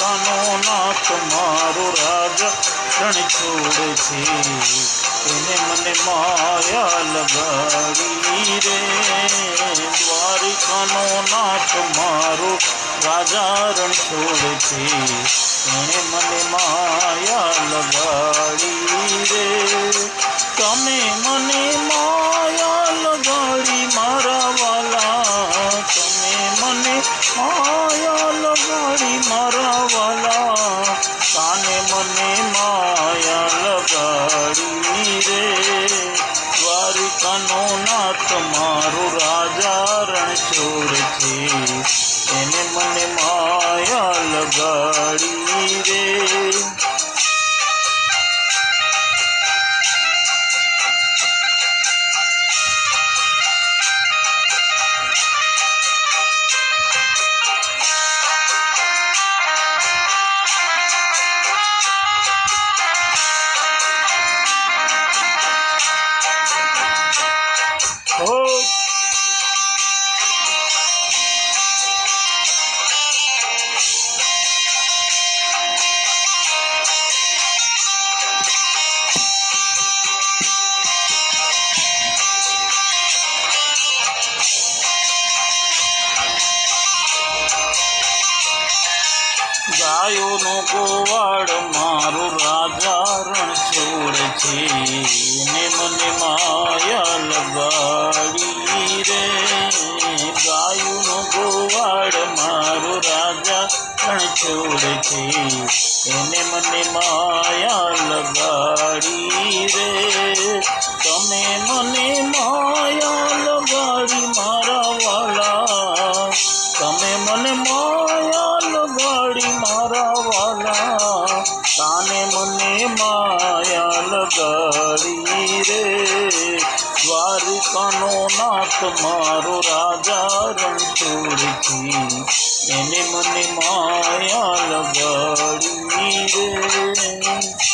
દ્વારિકાનો નાથ મારો રાજા રણ છોડે છે એને મને માયા લગાડી રે દ્વારિકાનો નાથ મારો રાજા રણ છોડે છે એને મને માયા લગાડી રે તમે મને માયા લગાડી મારા વાલા તમે મને માયા લગાડી મારા વાલા કાને મને માયા લગાડી રે દ્વારિકાનો નાથ મારો રાજા રણ છોડે છે એને મને માયા લગાડી રે ગાયોનો ગોવાળ મારો રાજા રણ છોડે છે ને મને માયા લગાડી રે ગાયોનો ગોવાળ મારો રાજા રણ છોડે છે એને મને માયા લગાડી રે તમે મને માયા લગાડી મારા વાલા તમે મને માયા લગાડી મારા વાલા કાને મને માયા લગાડી રે દ્વારિકાનો નાથ મારો રાજા રણ છોડે છે એને મને માયા લગાડી રે